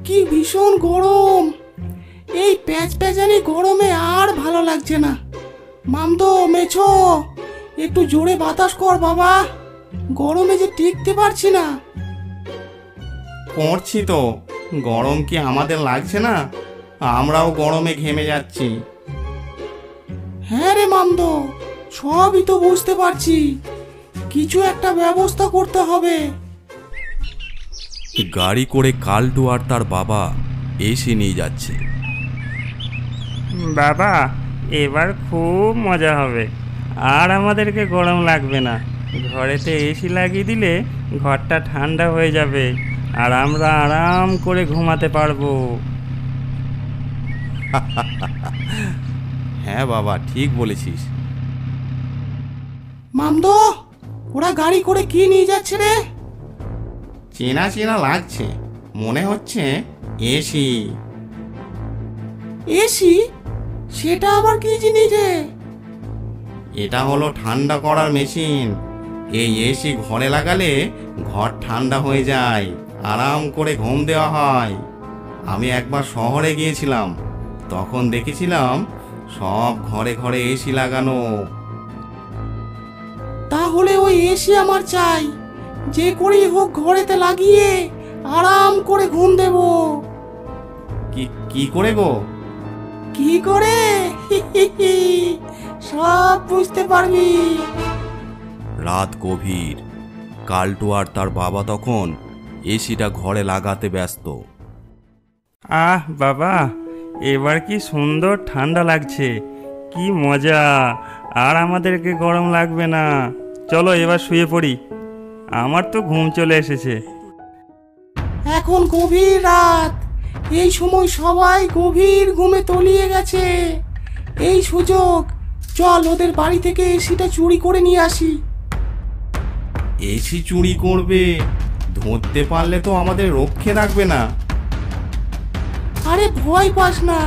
কি ভীষণ গরম! এই প্যাচপ্যাচানি গরমে আর ভালো লাগছে না। মামদো, মেছো, একটু জোরে বাতাস কর বাবা, গরমে যে টিকতে পারছি না। করছি তো, গরম কি আমাদের লাগছে না? আমরাও গরমে ঘেমে যাচ্ছি। হ্যাঁ রে মামদো, সবই তো বুঝতে পারছি, কিছু একটা ব্যবস্থা করতে হবে। গাড়ি করে কালটু আর তার বাবা এসি নিয়ে যাচ্ছে। বাবা, এবার খুব মজা হবে, আর আমাদেরকে গরম লাগবে না। ঘরেতে এসি লাগিয়ে দিলে ঘরটা ঠান্ডা হয়ে যাবে, আর আমরা আরাম করে ঘুমাতে পারবো। হ্যাঁ বাবা, ঠিক বলেছিস। মামদো, ওরা গাড়ি করে কি নিয়ে যাচ্ছে রে? চেনা চেনা লাগছে, মনে হচ্ছে এসি। এসি? সেটা আবার কি জিনিস রে? এটা হলো ঠান্ডা করার মেশিন। এই এসি ঘরে লাগালে ঘর ঠান্ডা হয়ে যায়, আরাম করে ঘুম দেওয়া হয়। আমি একবার শহরে গিয়েছিলাম, তখন দেখেছিলাম সব ঘরে ঘরে এসি লাগানো। তাহলে ওই এসি আমার চাই, যে করেই হোক ঘরেতে লাগিয়ে আরাম করে ঘুম দেব। কি কি করে গো? কি করে? সব বুঝতে পারবি। রাত গভীর। কালটু আর তার বাবা তখন এসিটা ঘরে লাগাতে ব্যস্ত। আহ বাবা, এবার কি সুন্দর ঠান্ডা লাগছে, কি মজা, আর আমাদেরকে গরম লাগবে না। চলো এবার শুয়ে পড়ি, আমার তো ঘুম চলে এসেছে। এখন গভীর রাত, এই সময় সবাই গভীর ঘুমে তলিয়ে গেছে। এই সুযোগ, চল ওদের বাড়ি থেকে এসিটা চুরি করে নিয়ে আসি। এসি চুরি করবে? ধরতে পারলে তো আমাদের রক্ষে রাখবে না। আরে ভয় পাস না,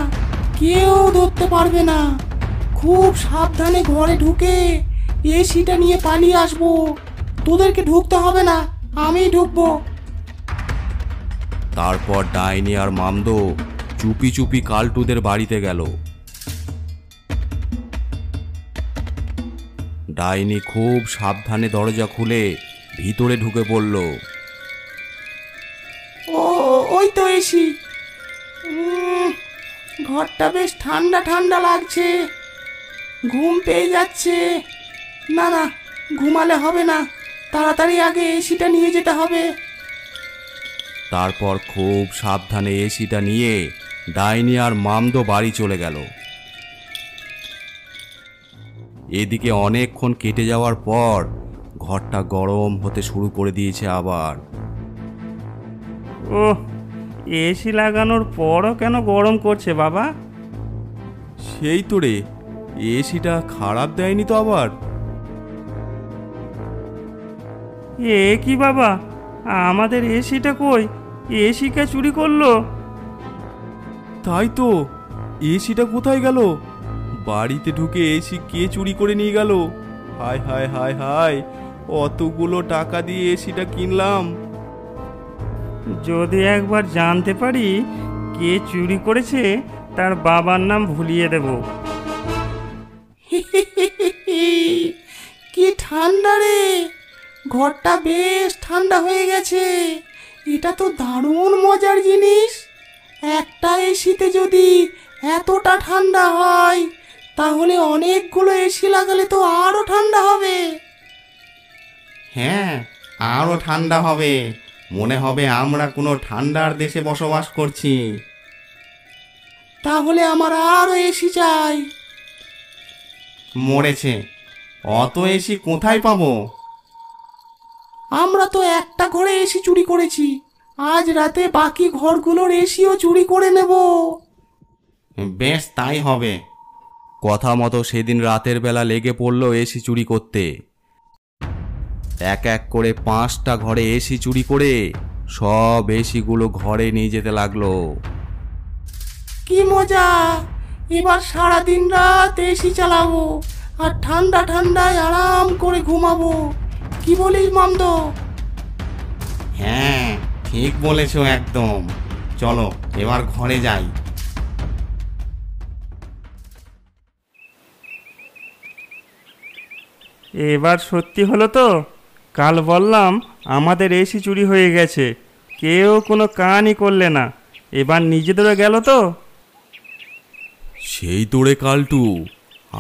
কেউ ধরতে পারবে না। খুব সাবধানে ঘরে ঢুকে এসিটা নিয়ে পালিয়ে আসবো। তোদেরকে ঢুকতে হবে না, আমি ঢুকবো। তারপর ডাইনি আর মামদো চুপি চুপি কালটুদের বাড়িতে গেল। ডাইনি খুব সাবধানে দরজা খুলে ভিতরে ঢুকে পড়ল। ওই তো এসি। ঘরটা বেশ ঠান্ডা ঠান্ডা লাগছে, ঘুম পেয়ে যাচ্ছে। না না, ঘুমালে হবে না, তাড়াতাড়ি আগে এসিটা নিয়ে যেতে হবে। তারপর খুব সাবধানে এসিটা নিয়ে ডাইনি আর মামদো বাড়ি চলে গেল। এদিকে অনেকক্ষণ কেটে যাওয়ার পর ঘরটা গরম হতে শুরু করে দিয়েছে আবার। ওহ, এসি লাগানোর পরও কেন গরম করছে বাবা? সেই তো রে, এসিটা খারাপ দেয়নি তো আবার? এ কি বাবা, আমাদের এসিটা কই? এসিকে চুরি করলো? তাই তো, এসিটা কোথায় গেল? বাড়িতে ঢুকে এসি কে চুরি করে নিয়ে গেল? হায় হায় হায় হায়, অতগুলো টাকা দিয়ে এসিটা কিনলাম। যদি একবার জানতে পারি কে চুরি করেছে, তার বাবার নাম ভুলিয়ে দেব। কি ঠান্ডা রে, ঘরটা বেশ ঠান্ডা হয়ে গেছে। এটা তো দারুণ মজার জিনিস। একটা এসিতে যদি এতটা ঠান্ডা হয়, তাহলে অনেকগুলো এসি লাগালে তো আরো ঠান্ডা হবে। হ্যাঁ, আরো ঠান্ডা হবে, মনে হবে আমরা কোনো ঠান্ডার দেশে বসবাস করছি। তাহলে আমার আরো এসি চাই। মরেছে, অত এসি কোথায় পাবো? আমরা তো একটা ঘরে এসি চুরি করেছি, আজ রাতে বাকি ঘরগুলোর এসিও চুরি করে নেব। বেশ, তাই হবে। কথা মতো সেদিন রাতের বেলা লেগে পড়ল এসি চুরি করতে। এক এক করে 5টা ঘরে এসি চুরি করে সব এসিগুলো ঘরে নিয়ে যেতে লাগলো। কি মজা, এবার সারাদিন রাত এসি চালাবো আর ঠান্ডা ঠান্ডায় আরাম করে ঘুমাবো। কি বলিস মামদো? হ্যাঁ, ঠিক বলেছো একদম। চলো এবার ঘরে যাই। এবার সত্যি হলো তো? কাল বললাম আমাদের এসি চুরি হয়ে গেছে, কেউ কোনো কানই করলে না, এবার নিজেদেরও গেল তো। সেই তোরে কালটু,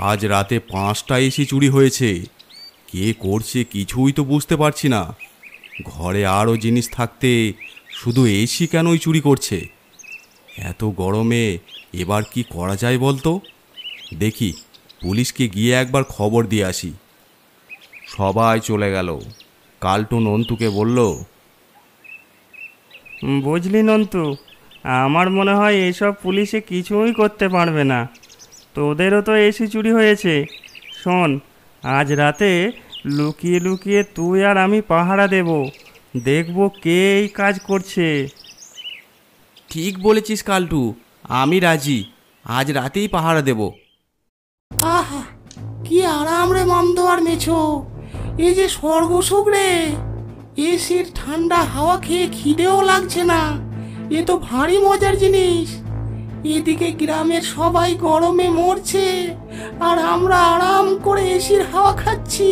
আজ রাতে 5টা এসি চুরি হয়েছে। কে করছে কিছুই তো বুঝতে পারছি না। ঘরে আরও জিনিস থাকতে শুধু এসি কেনই চুরি করছে? এত গরমে এবার কি করা যায় বলতো? দেখি পুলিশকে গিয়ে একবার খবর দিয়ে আসি। সবাই চলে গেল। কালটু নন্টুকে বলল, বুঝলি নন্তু, আমার মনে হয় এসব পুলিশে কিছুই করতে পারবে না। তোদেরও তো এসি চুরি হয়েছে। শোন, আজ রাতে লুকিয়ে লুকিয়ে তুই আর আমি পাহারা দেব, দেখব কে এই কাজ করছে। ঠিক বলেছিস কালটু, আমি রাজি। আজ রাতেই পাহারা দেব। আহা, কি আরাম রে মামদো আর মেছো, এই যে স্বর্গসুখ রে। এসির ঠান্ডা হাওয়া খেয়ে খিদেও লাগছে না, এ তো ভারী মজার জিনিস। এদিকে গ্রামের সবাই গরমে মরছে, আর আমরা আরাম করে এসির হাওয়া খাচ্ছি।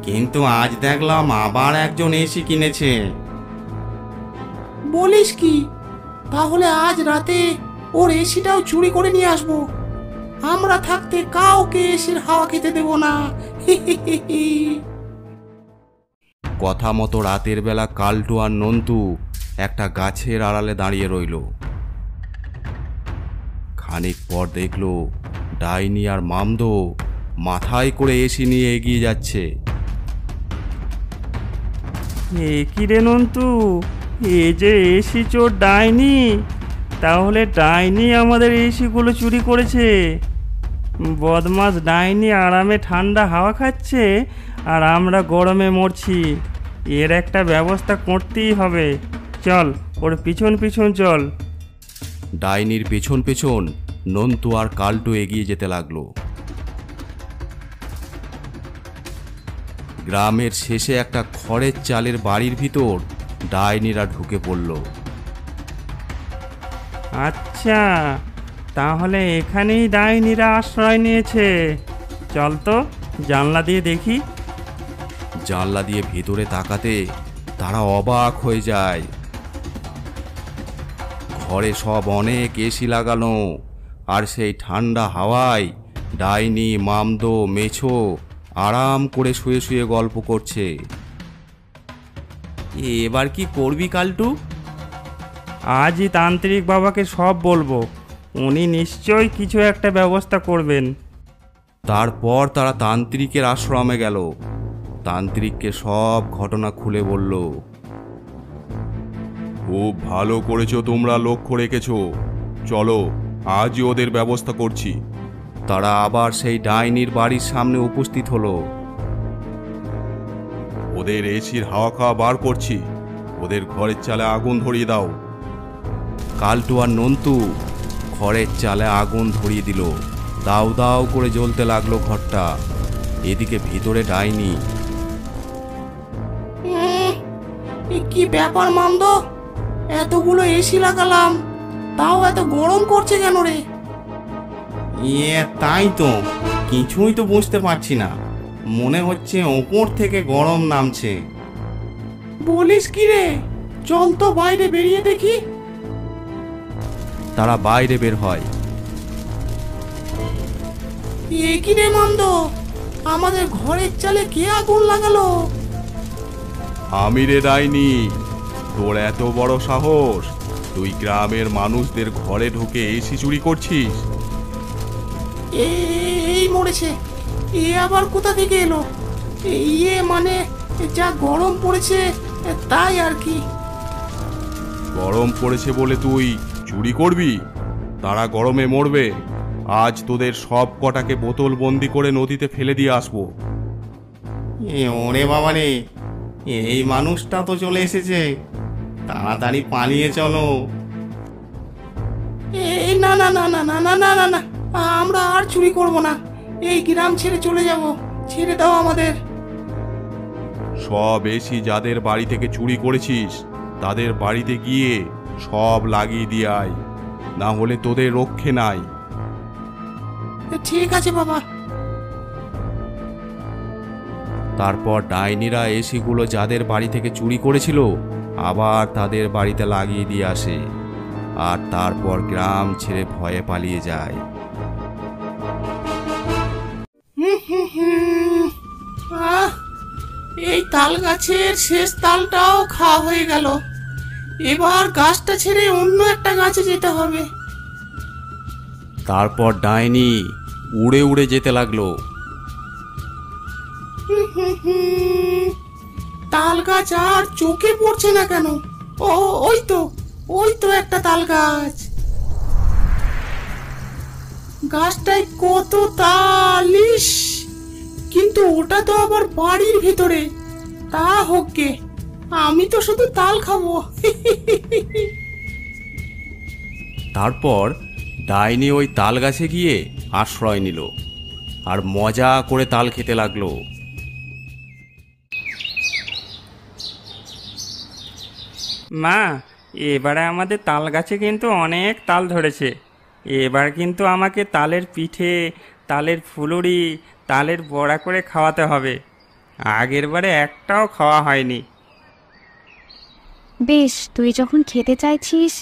কিন্তু আজ দেখলাম আবার একজন এসি কিনেছে। বলিস কি? তাহলে আজ রাতে ওর এসিটাও চুরি করে নিয়ে আসবো। আমরা থাকতে কাউকে এসির হাওয়া খেতে দেব না। কথা মতো রাতের বেলা কালটু আর নন্তু একটা গাছের আড়ালে দাঁড়িয়ে রইল। খানিক পর দেখল ডাইনি আর মামদো মাথায় করে এসি নিয়ে এগিয়ে যাচ্ছে। এ কি রে নন্তু, এ যে এসি চোর ডাইনি! তাহলে ডাইনি আমাদের এসিগুলো চুরি করেছে। বদমাস ডাইনি আরামে ঠান্ডা হাওয়া খাচ্ছে, আর আমরা গরমে মরছি। এর একটা ব্যবস্থা করতেই হবে। চল, ওর পিছন পিছন চল। ডাইনির পেছন পেছন নন্তু আর কালটু এগিয়ে যেতে লাগলো। গ্রামের শেষে একটা খড়ের চালের বাড়ির ভিতর ডাইনিরা ঢুকে পড়ল। আচ্ছা, তাহলে এখানেই ডাইনিরা আশ্রয় নিয়েছে। চল তো জানলা দিয়ে দেখি। জানলা দিয়ে ভেতরে তাকাতে তারা অবাক হয়ে যায়। ঘরে সব অনেক এসি লাগানো, আর সেই ঠান্ডা হাওয়ায় ডাইনি, মামদো, মেছো আরাম করে শুয়ে শুয়ে গল্প করছে। এবার কি করবি কালটু? আজই তান্ত্রিক বাবাকে সব বলবো, উনি নিশ্চয়ই কিছু একটা ব্যবস্থা করবেন। তারপর তারা তান্ত্রিকের আশ্রমে গেল। তান্ত্রিককে সব ঘটনা খুলে বলল। খুব ভালো করেছো, তোমরা লক্ষ্য রেখেছো। চলো, আজই ওদের ব্যবস্থা করছি। তারা আবার সেই ডাইনির বাড়ির সামনে উপস্থিত হলো। ওদের এসির হাওয়া খাওয়া বার করছি, ওদের ঘরের চালে আগুন ধরিয়ে দাও। কালটু আর নন্তু ঘরের চালে আগুন ধরিয়ে দিল। দাউ দাউ করে জ্বলতে লাগলো ঘরটা। এদিকে ভিতরে ডাইনি। এ কি ব্যাপার মামদো, এতগুলো এসি লাগালাম, তাও এত গরম করছে কেন রে? তাই তো, কিছুই তো বুঝতে পারছি না। মনে হচ্ছে ওপর থেকে গরম নামছে। বলিস কি রে? চল তো বাইরে বেরিয়ে দেখি। তারা বাইরে বের হয়। এ কি রে মামদো, আমাদের ঘরের চালে কে আগুন লাগালো? আমি রে ডাইনি। তোর এত বড় সাহস, তুই গ্রামের মানুষদের ঘরে ঢুকে এসি চুরি করছিস? এই মরেছে, এ আবার কোথা থেকে এলো? ইয়ে মানে যা গরম পড়েছে তাই আর কি। গরম পড়েছে বলে তুই চুরি করবি? তারা গরমে মরবে। আজ তোদের সব কটাকে বোতল বন্দি করে নদীতে ফেলে দিয়ে আসবো। ওরে বাবা রে, এই মানুষটা তো চলে এসেছে। তাড়াতাড়ি পালিয়ে চলো। এই না না না না না না না না না, আমরা আর চুরি করব না। এই গ্রাম ছেড়ে চলে যাব, ছেড়ে দাও আমাদের। সব এসি যাদের বাড়ি থেকে চুরি করেছিস তাদের বাড়িতে গিয়ে সব লাগিয়ে দিয়ে আয়, না হলে তোদের রক্ষে নাই। ঠিক আছে বাবা। তারপর ডাইনিরা এসিগুলো যাদের বাড়ি থেকে চুরি করেছিল আবার তাদের বাড়িতে লাগিয়ে দিয়ে আসে, আর তারপর গ্রাম ছেড়ে ভয়ে পালিয়ে যায়। আহ, এই তাল গাছের শেষ তালটাও খাওয়া হয়ে গেল। এবার গাছটা ছেড়ে অন্য একটা গাছে যেতে হবে। তারপর ডাইনি উড়ে উড়ে যেতে লাগলো। তাল গাছ আর চোখে পড়ছে না কেন? ও, ওই তো একটা তাল গাছ। গাছটায় কত তাল! ইস, কিন্তু ওটা তো আবার বাড়ির ভিতরে। তা হোক গে, আমি তো শুধু তাল খাবো। তারপর ডাইনি ওই তাল গাছে গিয়ে আশ্রয় নিল আর মজা করে তাল খেতে লাগলো। মা, এবারে আমাদের তাল গাছে কিন্তু অনেক তাল ধরেছে। এবার কিন্তু আমাকে তালের পিঠে, তালের ফুলুরি, তালের বড়া করে খাওয়াতে হবে। আগের বারে একটাও খাওয়া হয়নি। বেশ, তুই যখন খেতে চাইছিস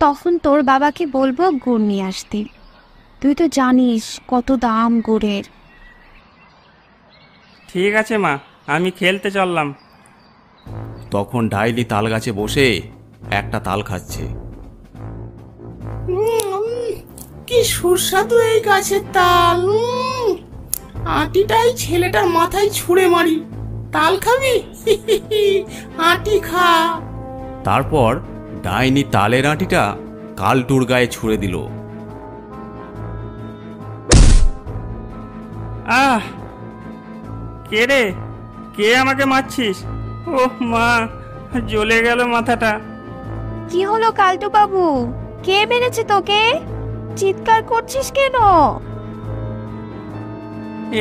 তখন তোর বাবাকে বলবো গুড় নিয়ে আসতে। তুই তো জানিস কত দাম গুড়ের। ঠিক আছে মা, আমি খেলতে চললাম। তখন ডাইনি তাল গাছে বসে একটা তাল খাচ্ছে। কি সুস্বাদু এই গাছের তাল! আটিটাই ছেলেটার মাথায় ছুঁড়ে মারি। তাল খাবি? আটি খা। তারপর ডাইনি তালের আঁটিটা কালটুর গায়ে ছুঁড়ে দিল। আহ! কে রে? কে আমাকে মারছিস? ওহ মা, জ্বলে গেল মাথাটা। কি হলো কালটু বাবু? কে মেরেছে তোকে? চিৎকার করছিস কেন?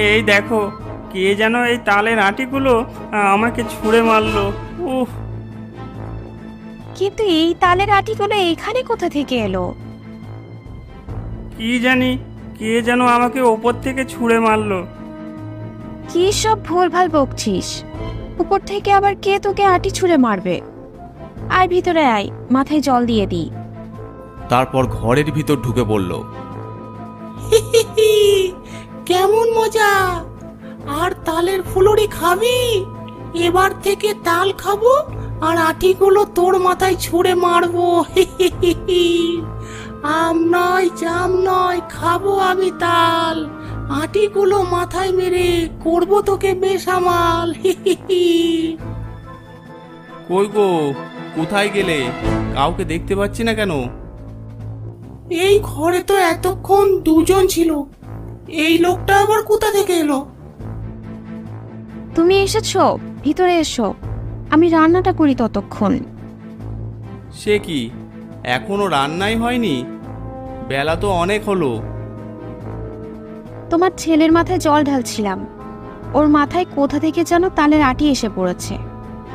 এই দেখো, কে যেন এই তালের আটিগুলো আমাকে ছুঁড়ে মারলো। উহ! কিন্তু এই তালের আটিগুলো এখানে কোথা থেকে এলো? কি জানি, কে যেন আমাকে ওপর থেকে ছুঁড়ে মারলো। কি সব ভুলভাল বকছিস? উপর থেকে আবার কে তোকে আটি ছুঁড়ে মারবে? আয় ভিতরে আয়, মাথায় জল দিয়ে দিই। তারপর ঘরের ভিতর ঢুকে পড়ল। কেমন মজা! আর তালের ফুলুরি খাবি? এবার থেকে তাল খাবো আর আটিগুলো তোর মাথায় ছুঁড়ে মারবো। আম নয়, জাম নয়, খাবো আমি তাল। আটিগুলো মাথায় মেরে করবো তোকে বেসামাল। কই গো, কোথায় গেলে? কাউকে দেখতে পাচ্ছি না কেন? এই ঘরে তো এতক্ষণ দুজন ছিল, এই লোকটা আবার কোথা থেকে এলো? তুমি এসেছো, ভিতরে এসো, আমি রান্নাটা করি ততক্ষণ। সে কি, এখনো রান্নাই হয়নি? বেলা তো অনেক হলো। তোমার ছেলের মাথায় জল ঢালছিলাম, ওর মাথায় কোথা থেকে যেন তালের আটি এসে পড়েছে।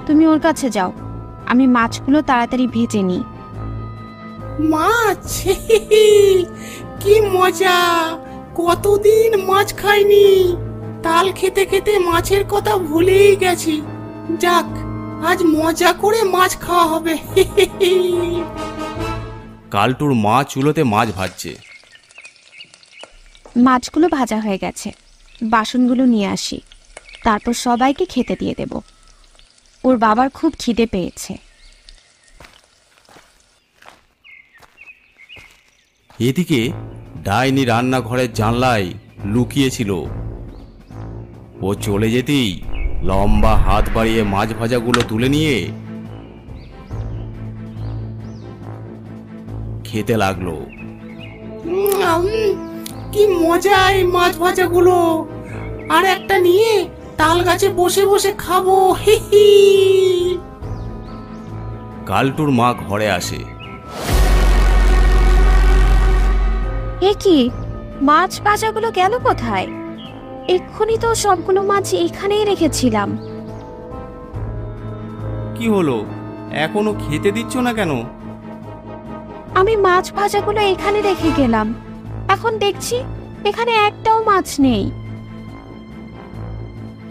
তুমি ওর কাছে যাও, আমি মাছগুলো তাড়াতাড়ি ভেজে নিই। মাছ! কি মজা! কতদিন মাছ খাইনি। তাল খেতে খেতে মাছের কথা ভুলেই গেছি। যাক, আজ মজা করে মাছ খাওয়া হবে। কালটুর মা চুলোতে মাছ ভাজছে। মাছগুলো ভাজা হয়ে গেছে, বাসনগুলো নিয়ে আসি, তারপর সবাইকে খেতে দিয়ে দেব। ওর বাবার খুব খিদে পেয়েছে। এদিকে ডাইনি রান্নাঘরের জানলায় লুকিয়েছিল। ও চলে যেতেই লম্বা হাত বাড়িয়ে মাছ ভাজাগুলো তুলে নিয়ে খেতে লাগলো। কি মজা এই মাছ ভাজাগুলো! আর একটা নিয়ে তাল গাছে বসে বসে খাবো। কালটুর মা ঘরে আসে। এ কি, মাছ ভাজাগুলো গেল কোথায়? এক্ষুনি তো সবগুলো মাছ এখানেই রেখেছিলাম। কি হলো, এখনো খেতে দিচ্ছ না কেন? আমি মাছ ভাজাগুলো এখানে রেখে গেলাম, এখন দেখছি এখানে একটাও মাছ নেই।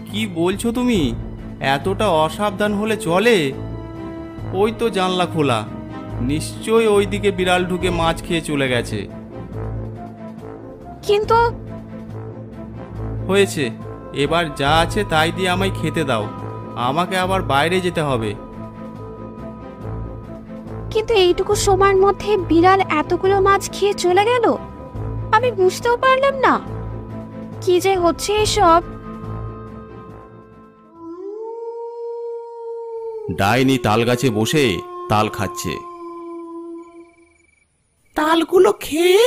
কি বলছো তুমি? এতটা অসাবধান হলে চলে? ওই তো জানলা খোলা, নিশ্চয়ই ওইদিকে বিড়াল ঢুকে মাছ খেয়ে চলে গেছে। কিন্তু হয়েছে, এবার যা আছে তাই দিয়ে আমায় খেতে দাও, আমাকে আবার বাইরে যেতে হবে। কিন্তু এইটুকু সময়ের মধ্যে বিড়াল এতগুলো মাছ খেয়ে চলে গেল, আমি বুঝতেও পারলাম না কি যে হচ্ছে এসব। ডাইনি তাল গাছে বসে তাল খাচ্ছে। তালগুলো খেয়ে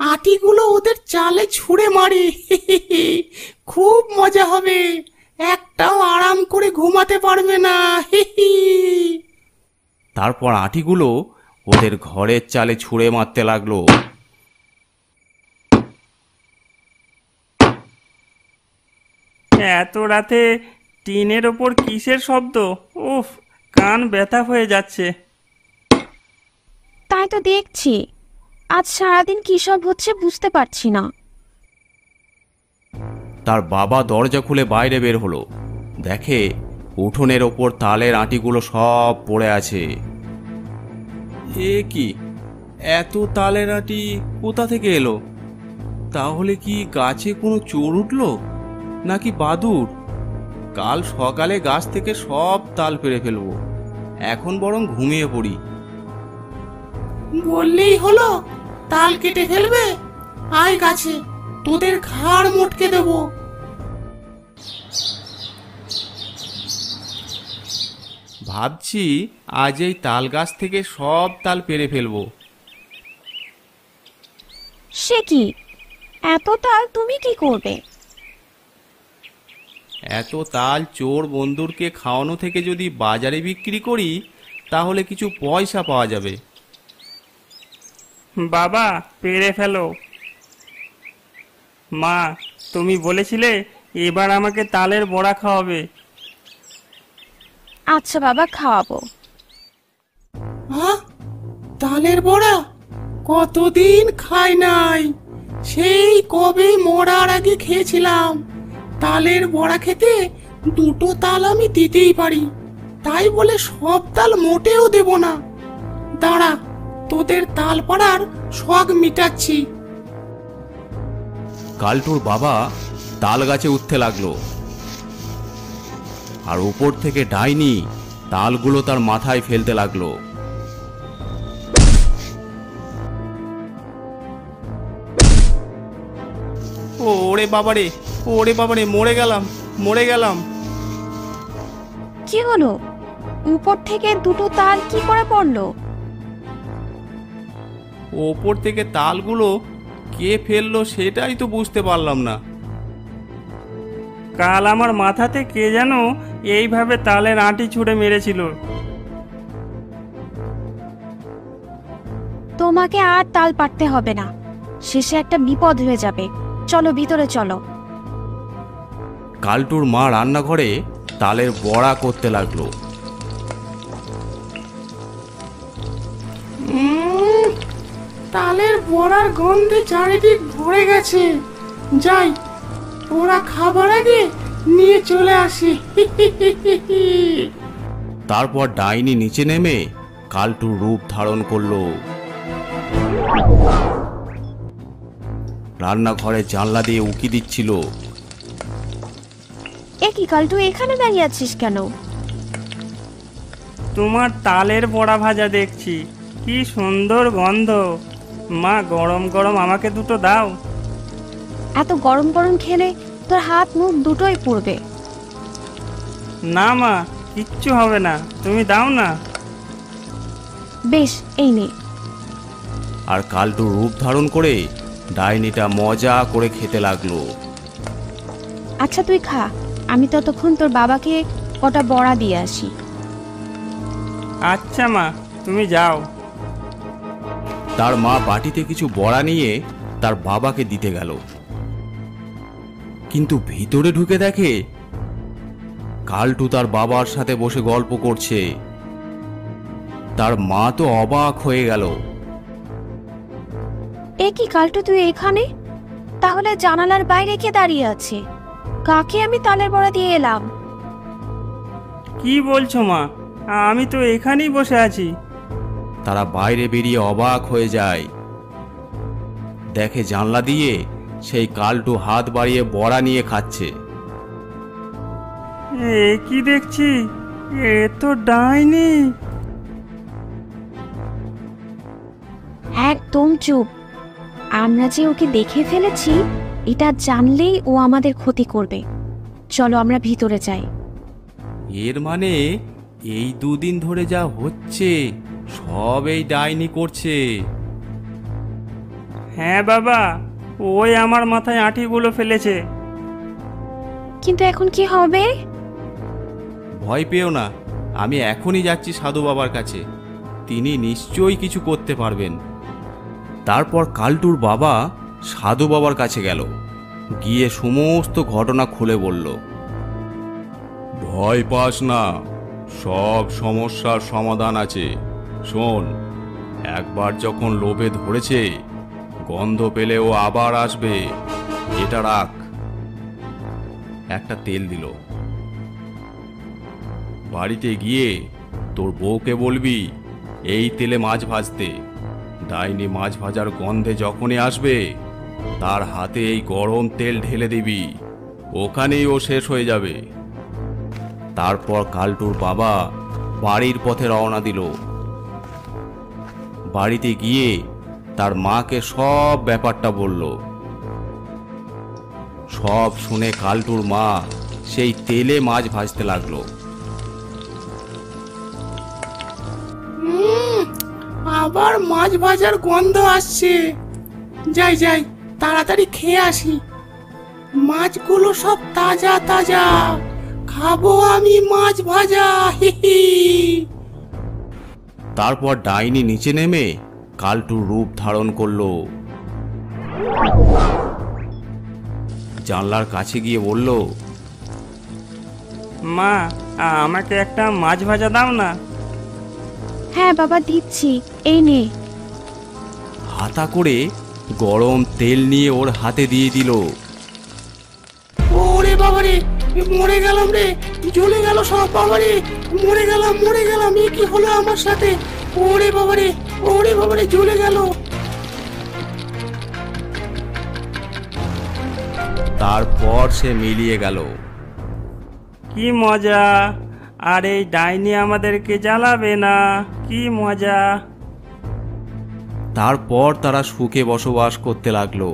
আটিগুলো ওদের চালে ছুঁড়ে মারি। খুব মজা হবে, একটাও আরাম করে ঘুমাতে পারবে না। তারপর আটিগুলো ওদের ঘরের চালে ছুঁড়ে মারতে লাগলো। এত রাতে টিনের ওপর কিসের শব্দ? উফ, কান ব্যথা হয়ে যাচ্ছে। তাই তো দেখছি, আজ সারাদিন কি সব হচ্ছে বুঝতে পারছি না। তার বাবা দরজা খুলে বাইরে বের হলো, দেখে উঠোনের ওপর তালের আটিগুলো সব পড়ে আছে। এ কি, এত তালের আটি কোথা থেকে এলো? তাহলে কি গাছে কোনো চোর উঠলো নাকি বাদুড়? কাল সকালে গাছ থেকে সব তাল পেড়ে ফেলবো, এখন বরং ঘুমিয়ে পড়ি। বললেই হলো তাল কেটে ফেলবে? আয় গাছে, তোদের ঘাড় মটকে দেবো। ভাবছি আজ এই তাল গাছ থেকে সব তাল পেড়ে ফেলবো। সে কি, এত তাল তুমি কি করবে? এত তাল চোর বন্ধুরকে খাওয়ানো থেকে যদি বাজারে বিক্রি করি তাহলে কিছু পয়সা পাওয়া যাবে। বাবা, পেরে ফেলো। মা, তুমি বলেছিলে এবার আমাকে তালের বড়া খাওয়াবে। আচ্ছা বাবা, খাওয়াবো। হ্যাঁ, তালের বড়া কতদিন খাই নাই, সেই কবে মরার আগে খেয়েছিলাম। তালের বড়া খেতে দুটো তাল আমি দিতেই পারি, তাই বলে সব তাল মোটেও দেব না। দাঁড়া, তোদের তাল পাড়ার শখ মিটাচ্ছি। কালটুর বাবা তাল গাছে উঠতে লাগলো, আর উপর থেকে ডাইনি তালগুলো তার মাথায় ফেলতে লাগলো। ওরে বাবারে, ওরে বাবারে, মরে গেলাম, মরে গেলাম। কি হলো? উপর থেকে দুটো তাল কি করে পড়লো? ওপর থেকে তালগুলো কে ফেললো সেটাই তো বুঝতে পারলাম না। কাল আমার মাথাতে কে যেন এইভাবে তালের আঁটি ছুঁড়ে মেরেছিল। তোমাকে আর তাল পাড়তে হবে না, শেষে একটা বিপদ হয়ে যাবে। চলো ভিতরে চলো। কালটুর মা রান্নাঘরে তালের বড়া করতে লাগলো। তালের বড়ার গন্ধে চারিদিক ভরে গেছে। যাই, ওরা খাবার আগে নিয়ে চলে আসি। তারপর ডাইনি নিচে নেমে কালটুর রূপ ধারণ করলো। রান্নাঘরে জানলা দিয়ে উকি দিচ্ছিল। এ কি কালটু, এখানে দাঁড়িয়ে আছিস কেন? তোমার তালের বড়া ভাজা দেখছি, কি সুন্দর গন্ধ। মা, গরম গরম আমাকে দুটো দাও। এত গরম গরম খেলে তোর হাত মুখ দুটোই পুড়বে। না মা, কিচ্ছু হবে না, তুমি দাও না। বেশ, এই নে। আর কালটুর রূপ ধারণ করে ডাইনিটা মজা করে খেতে লাগলো। আচ্ছা তুই খা, আমি ততক্ষণ তোর বাবাকে কটা বড়া দিয়ে আসি। আচ্ছা মা, তুমি যাও। তার মা বাটিতে কিছু বড়া নিয়ে তার বাবাকে দিতে গেল, কিন্তু ভিতরে ঢুকে দেখে কালটু তার বাবার সাথে বসে গল্প করছে। তার মা তো অবাক হয়ে গেল। এ কি কালটু, তুই এখানে? তাহলে জানালার বাইরে কে দাঁড়িয়ে আছে? কাকে আমি তালের বড়া দিয়ে এলাম? কি বলছো মা? আমি তো এখানেই বসে আছি। তারা বাইরে বেরিয়ে অবাক হয়ে যায়। দেখে জানলা দিয়ে সেই কালটু হাত বাড়িয়ে বড়া নিয়ে খাচ্ছে। এ কি দেখছি, এ তো ডাইনি। একদম চুপ। আমরা যে ওকে দেখে ফেলেছি এটা জানলেই ও আমাদের ক্ষতি করবে। চলো আমরা ভিতরে যাই। এর মানে এই দুদিন ধরে যা হচ্ছে সব এই ডাইনি করছে। হ্যাঁ বাবা, ওই আমার মাথায় আঁটিগুলো ফেলেছে। কিন্তু এখন কি হবে? ভয় পেও না, আমি এখনই যাচ্ছি সাধু বাবার কাছে। তিনি নিশ্চয়ই কিছু করতে পারবেন। তারপর কালটুর বাবা সাধু বাবার কাছে গেল, গিয়ে সমস্ত ঘটনা খুলে বলল। ভয় পাস না, সব সমস্যার সমাধান আছে। শোন, একবার যখন লোভে ধরেছে, গন্ধ পেলে ও আবার আসবে। এটা রাখ। একটা তেল দিল। বাড়িতে গিয়ে তোর বউকে বলবি এই তেলে মাছ ভাজতে। ডাইনি মাছ ভাজার গন্ধে যখনই আসবে তার হাতে এই গরম তেল ঢেলে দিবি, ওখানেই ও শেষ হয়ে যাবে। তারপর কালটুর বাবা বাড়ির পথে রওনা দিল। বাড়িতে গিয়ে তার মাকে সব ব্যাপারটা বলল। সব শুনে কালটুর মা সেই তেলে মাছ ভাজতে লাগলো। আবার মাছ ভাজার গন্ধ আসছে। যাই যাই, তাড়াতাড়ি খেয়ে আসি। মাছগুলো সব তাজা তাজা, খাবো আমি মাছ ভাজা। হি হি। তারপর ডাইনি নিচে নেমে কালটুর রূপ ধারণ করলো। জানলার কাছে গিয়ে বলল, মা, আমাকে একটা মাছ ভাজা দাও না। হ্যাঁ বাবা, দিচ্ছি, এই নে। হাতা করে গরম তেল নিয়ে ওর হাতে দিয়ে দিল। ওরে বাবারে, মরে গেলাম রে, জ্বলে গেল সব। বাবারে, মরে গেলাম মরে গেলাম, এ কি হলো আমার সাথে? ওরে বাবারে, ওরে বাবারে, জ্বলে গেল। তারপর সে মিলিয়ে গেল। কি মজা! আর এই ডাইনি আমাদেরকে জ্বালাবে না, কি মজা! তারপর তারা সুখে বসবাস করতে লাগলো।